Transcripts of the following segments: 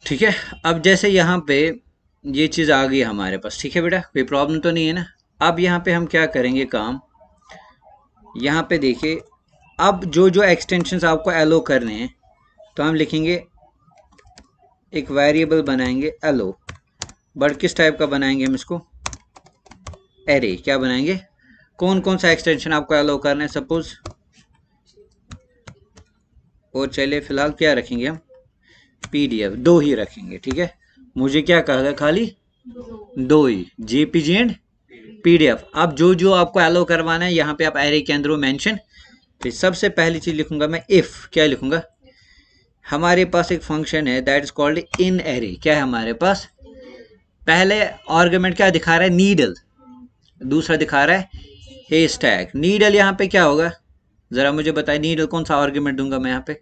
ठीक है। अब जैसे यहाँ पे ये चीज़ आ गई हमारे पास, ठीक है बेटा, कोई प्रॉब्लम तो नहीं है ना। अब यहाँ पे हम क्या करेंगे काम, यहाँ पे देखिए, अब जो जो एक्सटेंशंस आपको एलो करने हैं तो हम लिखेंगे, एक वेरिएबल बनाएंगे एलो, बट किस टाइप का बनाएंगे हम इसको, एरे। क्या बनाएंगे, कौन कौन सा एक्सटेंशन आपको एलो करना है सपोज, और चलिए फिलहाल क्या रखेंगे हम, पीडीएफ, दो ही रखेंगे, ठीक है। मुझे क्या कहा था, खाली दो ही, जेपीजी एंड पीडीएफ। अब जो जो आपको एलो करवाना है यहाँ पे आप एरे के अंदर वो मेंशन। तो सबसे पहली चीज लिखूंगा मैं इफ, क्या लिखूंगा, हमारे पास एक फंक्शन है that is called in array. क्या है हमारे पास, पहले आर्गुमेंट क्या दिखा रहा है, नीडल, दूसरा दिखा रहा है हे स्टैक। नीडल यहाँ पे क्या होगा, जरा मुझे बताए, नीडल कौन सा आर्गुमेंट दूंगा मैं यहाँ पे,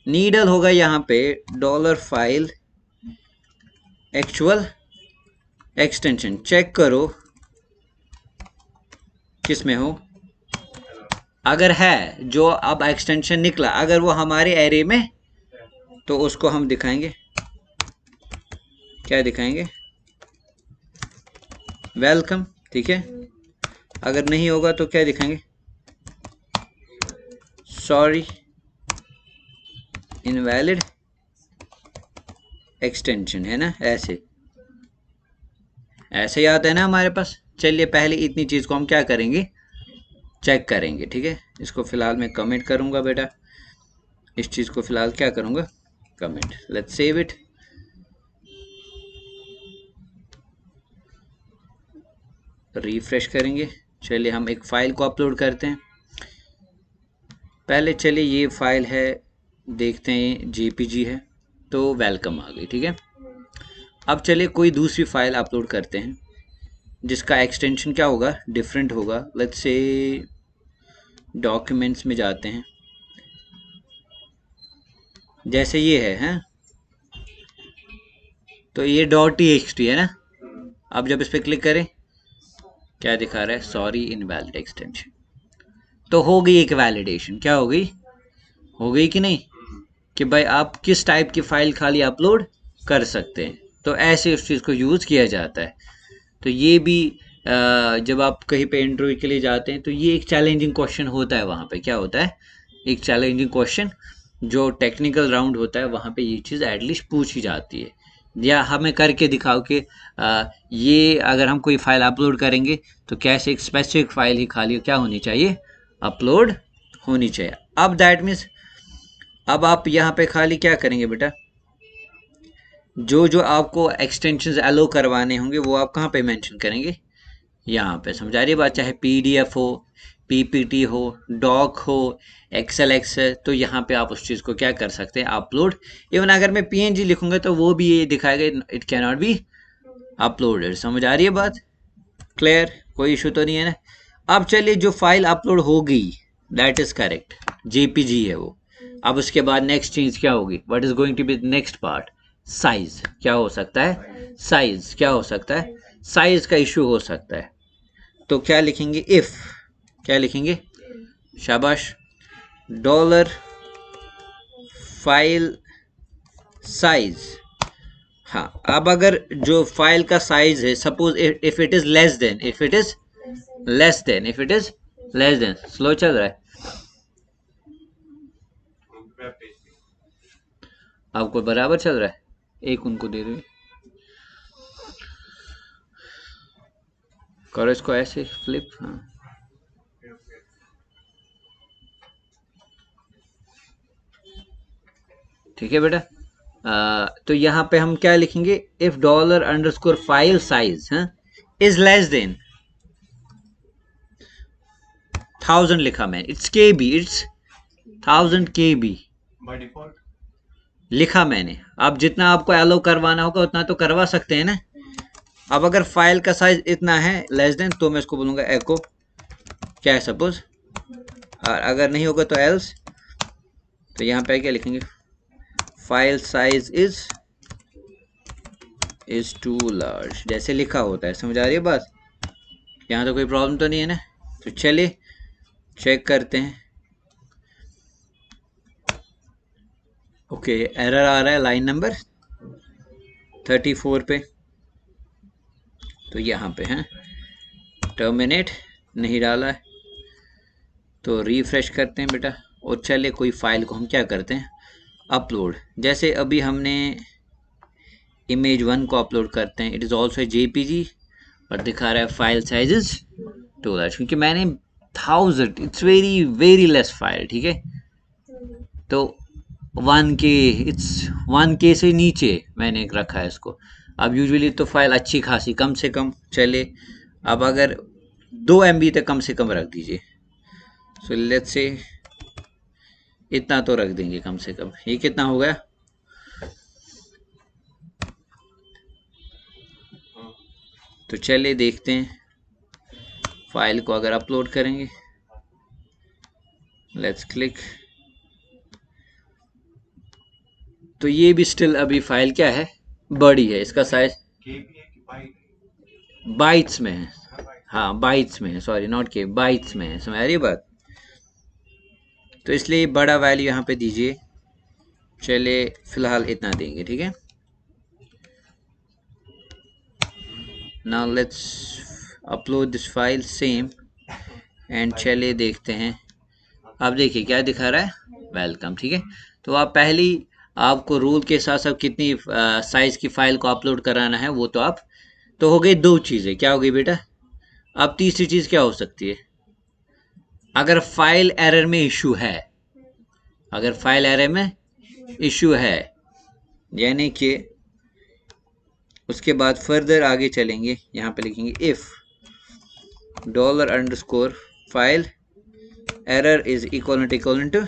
नीडल होगा यहाँ पे dollar file actual extension. Check करो किस में हो, अगर है जो अब एक्सटेंशन निकला, अगर वो हमारे एरे में, तो उसको हम दिखाएंगे, क्या दिखाएंगे, वेलकम, ठीक है। अगर नहीं होगा तो क्या दिखाएंगे, सॉरी इनवैलिड एक्सटेंशन, है ना, ऐसे ऐसे ही आता है ना हमारे पास। चलिए पहले इतनी चीज को हम क्या करेंगे, चेक करेंगे, ठीक है। इसको फिलहाल मैं कमेंट करूंगा बेटा, इस चीज को फिलहाल क्या करूंगा, comment. Let's save it. Refresh करेंगे। चलिए हम एक फाइल को अपलोड करते हैं। पहले चलिए ये फाइल है, देखते हैं, जेपीजी है, तो वेलकम आ गई, ठीक है। अब चलिए कोई दूसरी फाइल अपलोड करते हैं जिसका एक्सटेंशन क्या होगा, डिफरेंट होगा। लेट्स से डॉक्यूमेंट्स में जाते हैं, जैसे ये है, हैं, तो ये .txt है ना। अब जब इस पर क्लिक करें, क्या दिखा रहा है, सॉरी इनवैलिड एक्सटेंशन। तो हो गई एक वैलिडेशन, क्या हो गई कि नहीं, कि भाई आप किस टाइप की फाइल खाली अपलोड कर सकते हैं। तो ऐसे उस चीज़ को यूज़ किया जाता है। तो ये भी जब आप कहीं पे इंटरव्यू के लिए जाते हैं तो ये एक चैलेंजिंग क्वेश्चन होता है, वहाँ पे क्या होता है, एक चैलेंजिंग क्वेश्चन, जो टेक्निकल राउंड होता है वहाँ पे ये चीज़ एटलीस्ट पूछी जाती है, या हमें करके दिखाओ कि ये अगर हम कोई फाइल अपलोड करेंगे तो कैसे एक स्पेसिफिक फाइल ही खाली क्या होनी चाहिए, अपलोड होनी चाहिए। अब दैट मीन्स, अब आप यहाँ पे खाली क्या करेंगे बेटा, जो जो आपको एक्सटेंशंस एलो करवाने होंगे वो आप कहाँ पे मेंशन करेंगे, यहाँ पे। समझा रही बात, चाहे पीडीएफ हो, पीपीटी हो, डॉक हो, एक्सेल एक्स है, तो यहाँ पे आप उस चीज़ को क्या कर सकते हैं, अपलोड। इवन अगर मैं पीएनजी लिखूंगा तो वो भी ये दिखाएगा, it can not be uploaded. समझ आ रही है बात, क्लियर, कोई इशू तो नहीं है ना। अब चलिए जो फाइल अपलोड हो गई, दैट इज करेक्ट, जेपीजी है वो। अब उसके बाद नेक्स्ट चीज क्या होगी, what is going to be next part, size. क्या हो सकता है, साइज क्या हो सकता है, साइज का इशू हो सकता है। तो क्या लिखेंगे, इफ, क्या लिखेंगे, शाबाश, डॉलर फाइल साइज। हाँ, अब अगर जो फाइल का साइज है, suppose if it is less than, if it is less than, if it is less than, slow चल रहा है, आपको बराबर चल रहा है, एक उनको दे दो, करो इसको ऐसे फ्लिप, हाँ ठीक है बेटा। तो यहाँ पे हम क्या लिखेंगे, if dollar underscore file size is less than 1000 लिखा मैंने, इट्स के बी, इट्स 1000 के बी बाय डिफॉल्ट लिखा मैंने। अब जितना आपको अलो करवाना होगा उतना तो करवा सकते हैं ना। अब अगर फाइल का साइज इतना है लेस देन, तो मैं इसको बोलूंगा एको, क्या है सपोज, और अगर नहीं होगा तो एल्स। तो यहाँ पे क्या लिखेंगे, file size is too large, जैसे लिखा होता है। समझ आ रही है बात, यहाँ तो कोई प्रॉब्लम तो नहीं है ना। तो चलिए चेक करते हैं। ओके, एरर आ रहा है लाइन नंबर 34 पे, तो यहाँ पे है टर्मिनेट नहीं डाला है, तो रिफ्रेश करते हैं बेटा। और चले कोई फाइल को हम क्या करते हैं, अपलोड। जैसे अभी हमने इमेज 1 को अपलोड करते हैं, इट इज़ ऑल्सो JPG, और दिखा रहा है फाइल साइजेस 2 लार्ज, क्योंकि मैंने 1000, it's very very less file, ठीक है। तो 1K, इट्स 1K से नीचे मैंने रखा है इसको। अब यूजुअली तो फाइल अच्छी खासी कम से कम चले, अब अगर 2 MB तक कम से कम रख दीजिए। सो लेट्स से इतना तो रख देंगे कम से कम। ये कितना हो गया, तो चलिए देखते हैं फाइल को अगर अपलोड करेंगे। Let's click. तो ये भी स्टिल अभी फाइल क्या है, बड़ी है, इसका साइज बाइट्स में है। हाँ बाइट्स में है, सॉरी नॉट के, बाइट्स में है, समझ आ रही है बात। तो इसलिए बड़ा वैल्यू यहाँ पे दीजिए। चले फिलहाल इतना देंगे, ठीक है। Now let's upload this file same and चले देखते हैं। अब देखिए क्या दिखा रहा है, वेलकम, ठीक है। तो आप पहली आपको रूल के साथ साथ कितनी साइज की फाइल को अपलोड कराना है वो तो आप, तो हो गई 2 चीज़ें। क्या हो गई बेटा, अब तीसरी चीज़ क्या हो सकती है, अगर फाइल एरर में इशू है, अगर फाइल एरर में इशू है, यानी कि उसके बाद फर्दर आगे चलेंगे, यहाँ पे लिखेंगे if $_ file error is equal to,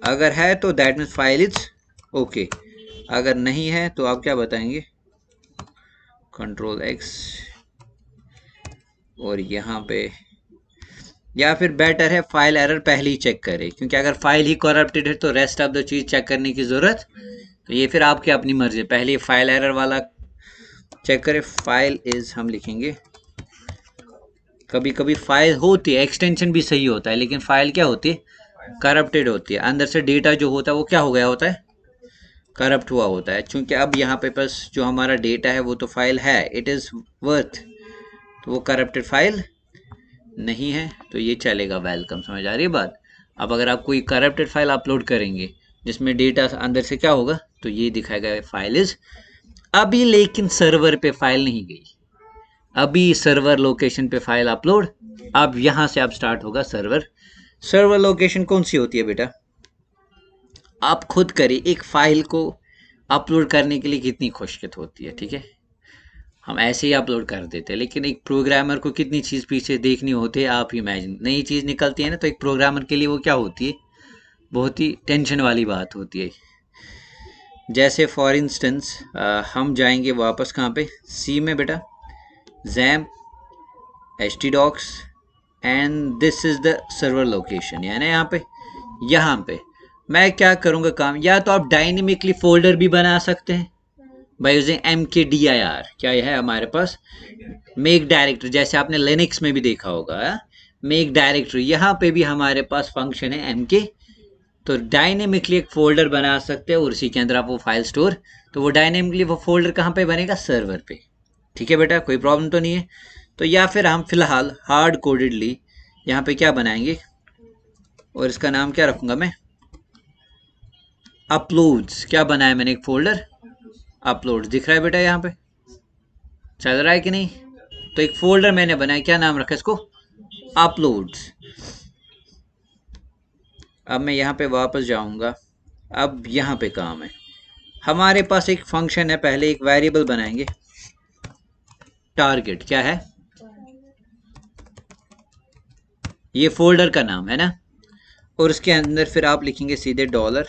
अगर है तो that means file is okay, अगर नहीं है तो आप क्या बताएंगे, Ctrl+X, और यहाँ पे, या फिर बेटर है फाइल एरर पहले ही चेक करें, क्योंकि अगर फाइल ही करप्टेड है तो रेस्ट ऑफ द चीज़ चेक करने की ज़रूरत, तो ये फिर आपकी अपनी मर्जी, पहले फाइल एरर वाला चेक करें। फाइल इज हम लिखेंगे, कभी कभी फाइल होती है, एक्सटेंशन भी सही होता है, लेकिन फाइल क्या होती है, करप्टेड होती है, अंदर से डेटा जो होता है वो क्या हो गया होता है, करप्ट हुआ होता है। चूंकि अब यहाँ पे बस जो हमारा डेटा है वो तो फाइल है, इट इज़ वर्थ, तो वो करप्टेड फाइल नहीं है, तो ये चलेगा, वेलकम, समझ आ रही है बात। अब अगर आप कोई करप्टेड फाइल अपलोड करेंगे जिसमें डेटा अंदर से क्या होगा, तो ये दिखाएगा फाइल इज अभी, लेकिन सर्वर पे फाइल नहीं गई, अभी सर्वर लोकेशन पे फाइल अपलोड। अब यहाँ से अब स्टार्ट होगा सर्वर। सर्वर लोकेशन कौन सी होती है बेटा, आप खुद करिए, एक फाइल को अपलोड करने के लिए कितनी खुशकिस्मत होती है, ठीक है। हम ऐसे ही अपलोड कर देते हैं, लेकिन एक प्रोग्रामर को कितनी चीज़ पीछे देखनी होती है, आप इमेजिन, नई चीज़ निकलती है ना, तो एक प्रोग्रामर के लिए वो क्या होती है, बहुत ही टेंशन वाली बात होती है। जैसे फॉर इंस्टेंस हम जाएंगे वापस कहाँ पे, सी में बेटा, XAMPP htdocs and this is the server location, यानी यहाँ पे मैं क्या करूँगा काम, या तो आप डायनेमिकली फोल्डर भी बना सकते हैं बाय यूजिंग mkdir, क्या है हमारे पास, मेक डायरेक्टरी, जैसे आपने लिनक्स में भी देखा होगा, मेक डायरेक्टरी, यहाँ पे भी हमारे पास फंक्शन है mk, तो डायनेमिकली एक फोल्डर बना सकते हैं और उसी के अंदर आप वो फाइल स्टोर, तो वो डायनेमिकली वो फोल्डर कहाँ पे बनेगा, सर्वर पे, ठीक है बेटा, कोई प्रॉब्लम तो नहीं है। तो या फिर हम फिलहाल हार्ड कोडेडली यहाँ पे क्या बनाएंगे, और इसका नाम क्या रखूँगा मैं, अपलोड्स, क्या बनाया मैंने, एक फोल्डर अपलोड, दिख रहा है बेटा यहाँ पे, चल रहा है कि नहीं, तो एक फोल्डर मैंने बनाया, क्या नाम रखा इसको, अपलोड्स। अब मैं यहाँ पे वापस जाऊँगा, अब यहाँ पे काम है, हमारे पास एक फंक्शन है, पहले एक वेरिएबल बनाएंगे टारगेट, क्या है, ये फोल्डर का नाम है ना, और उसके अंदर फिर आप लिखेंगे सीधे $,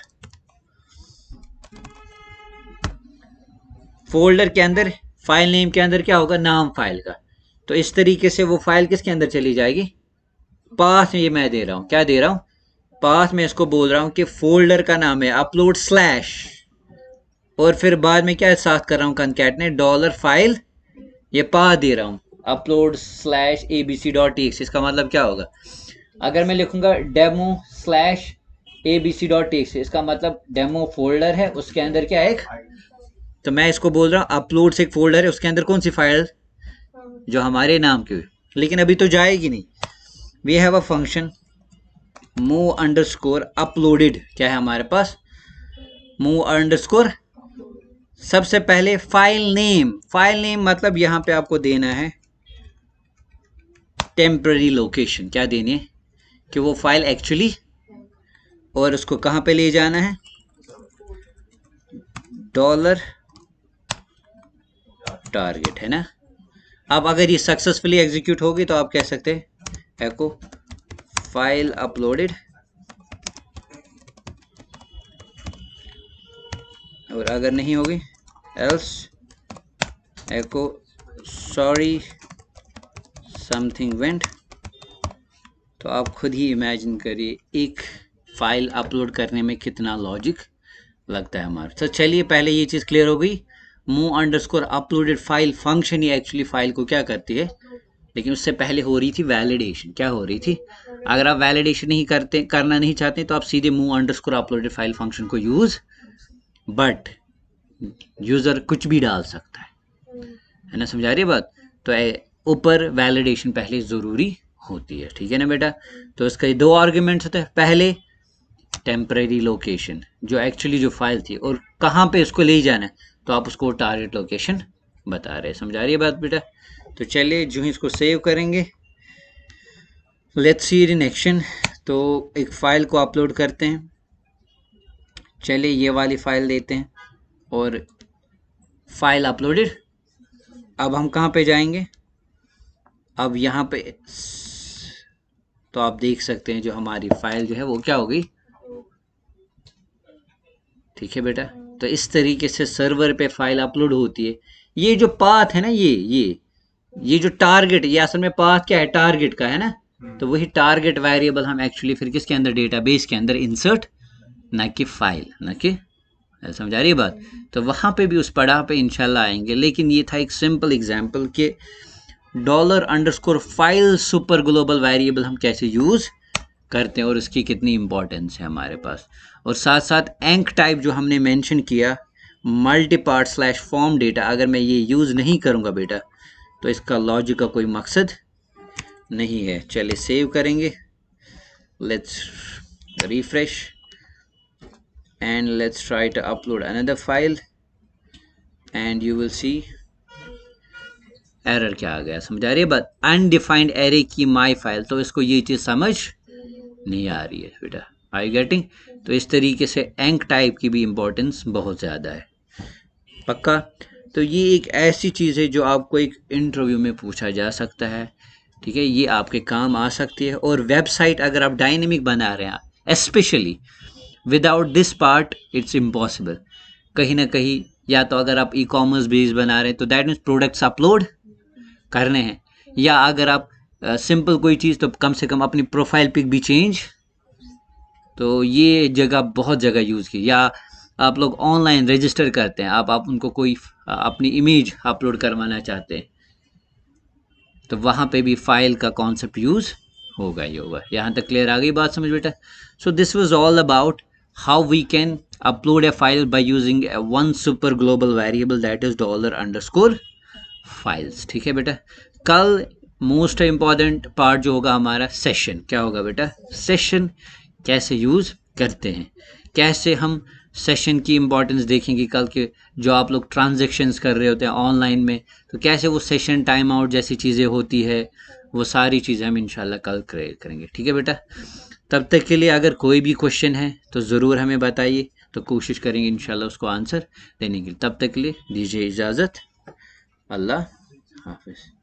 फोल्डर के अंदर फाइल नेम के अंदर क्या होगा, नाम फाइल का, तो इस तरीके से वो फाइल किसके अंदर चली जाएगी, पास में, ये मैं दे रहा हूँ, क्या दे रहा हूँ, पास में इसको बोल रहा हूँ कि फोल्डर का नाम है अपलोड स्लैश, और फिर बाद में क्या साथ कर रहा हूँ, कंकैटनेट $फाइल, ये पास दे रहा हूँ अपलोड स्लैश abc.txt, इसका मतलब क्या होगा, अगर मैं लिखूंगा डेमो स्लैश abc.txt, इसका मतलब डेमो फोल्डर है, उसके अंदर क्या है, एक तो मैं इसको बोल रहा हूँ अपलोड से एक फोल्डर है, उसके अंदर कौन सी फाइल जो हमारे नाम की, लेकिन अभी तो जाएगी नहीं। We have a function move underscore uploaded, क्या है हमारे पास, मूव अंडरस्कोर, सबसे पहले फाइल नेम मतलब यहां पे आपको देना है टेम्पररी लोकेशन, क्या देनी है कि वो फाइल एक्चुअली, और उसको कहां पे ले जाना है, डॉलर टारगेट, है ना। अब अगर ये सक्सेसफुली एग्जीक्यूट होगी तो आप कह सकते हैं एको फाइल अपलोडेड, और अगर नहीं होगी एल्स एको सॉरी समथिंग वेंट। तो आप खुद ही इमेजिन करिए एक फाइल अपलोड करने में कितना लॉजिक लगता है हमारा। तो चलिए पहले ये चीज़ क्लियर हो गई, move underscore uploaded file function ही एक्चुअली फाइल को क्या करती है, लेकिन उससे पहले हो रही थी वैलिडेशन। क्या हो रही थी, अगर आप वैलिडेशन नहीं करना नहीं चाहते तो आप सीधे move underscore uploaded file function को यूज, बट यूजर कुछ भी डाल सकता है ना, समझा रही है बात। तो ऊपर वैलिडेशन पहले जरूरी होती है, ठीक है ना बेटा। तो इसके दो आर्ग्यूमेंट्स होते हैं, पहले टेम्परेरी लोकेशन जो एक्चुअली जो फाइल थी और कहाँ पे इसको ले जाना है, तो आप उसको टारगेट लोकेशन बता रहे हैं, समझा रही है बात बेटा। तो चलिए जो ही इसको सेव करेंगे, let's see it in action. तो एक फाइल को अपलोड करते हैं, चलिए ये वाली फाइल देते हैं और फाइल अपलोडेड। अब हम कहाँ पे जाएंगे, अब यहाँ पे तो आप देख सकते हैं जो हमारी फाइल जो है वो क्या हो गई, ठीक है बेटा। तो इस तरीके से सर्वर पे फाइल अपलोड होती है। ये जो पाथ है ना, ये जो टारगेट, ये असल में पाथ क्या है, टारगेट का है ना। तो वही टारगेट वेरिएबल हम एक्चुअली फिर किसके अंदर, डेटाबेस के अंदर इंसर्ट, ना कि फाइल, ना कि, समझा रही बात। तो वहां पे भी उस पड़ाव पे इंशाल्लाह आएंगे, लेकिन ये था एक सिंपल एग्जांपल के dollar underscore file super global variable हम कैसे यूज करते हैं और उसकी कितनी इंपॉर्टेंस है हमारे पास। और साथ साथ एंक टाइप जो हमने मेंशन किया, multi part slash form data, अगर मैं ये यूज़ नहीं करूँगा बेटा तो इसका लॉजिक का कोई मकसद नहीं है। चलिए सेव करेंगे, let's refresh and let's try to upload another file and you will see error क्या आ गया, समझा रही है बात। अनडिफाइंड एरे की माई फाइल, तो इसको ये चीज़ समझ नहीं आ रही है बेटा, आई गेटिंग। तो इस तरीके से एंक टाइप की भी इंपॉर्टेंस बहुत ज़्यादा है, पक्का। तो ये एक ऐसी चीज़ है जो आपको एक इंटरव्यू में पूछा जा सकता है, ठीक है, ये आपके काम आ सकती है। और वेबसाइट अगर आप डायनेमिक बना रहे हैं specially, without this part it's impossible. कहीं ना कहीं या तो अगर आप ई कॉमर्स बेस बना रहे हैं तो दैट मीन्स प्रोडक्ट्स अपलोड करने हैं, या अगर आप सिंपल कोई चीज़ तो कम से कम अपनी प्रोफाइल पिक भी चेंज। तो ये जगह बहुत जगह यूज़ की, या आप लोग ऑनलाइन रजिस्टर करते हैं, आप उनको कोई अपनी इमेज अपलोड करवाना चाहते हैं, तो वहाँ पे भी फाइल का कॉन्सेप्ट यूज़ होगा ही होगा। यहाँ तक क्लियर आ गई बात, समझ बेटा। So this was all about how we can upload a file by using one super global variable that is $_ files, ठीक है बेटा। कल मोस्ट इम्पॉर्टेंट पार्ट जो होगा हमारा सेशन, क्या होगा बेटा, सेशन कैसे यूज़ करते हैं, कैसे हम सेशन की इंपॉर्टेंस देखेंगे कल के, जो आप लोग ट्रांजैक्शंस कर रहे होते हैं ऑनलाइन में, तो कैसे वो सेशन टाइम आउट जैसी चीज़ें होती है, वो सारी चीज़ें हम इंशाल्लाह कल क्रिएट करेंगे, ठीक है बेटा। तब तक के लिए अगर कोई भी क्वेश्चन है तो ज़रूर हमें बताइए, तो कोशिश करेंगे इंशाल्लाह उसको आंसर देने के लिए। तब तक के लिए दीजिए इजाज़त, अल्लाह हाफिज़।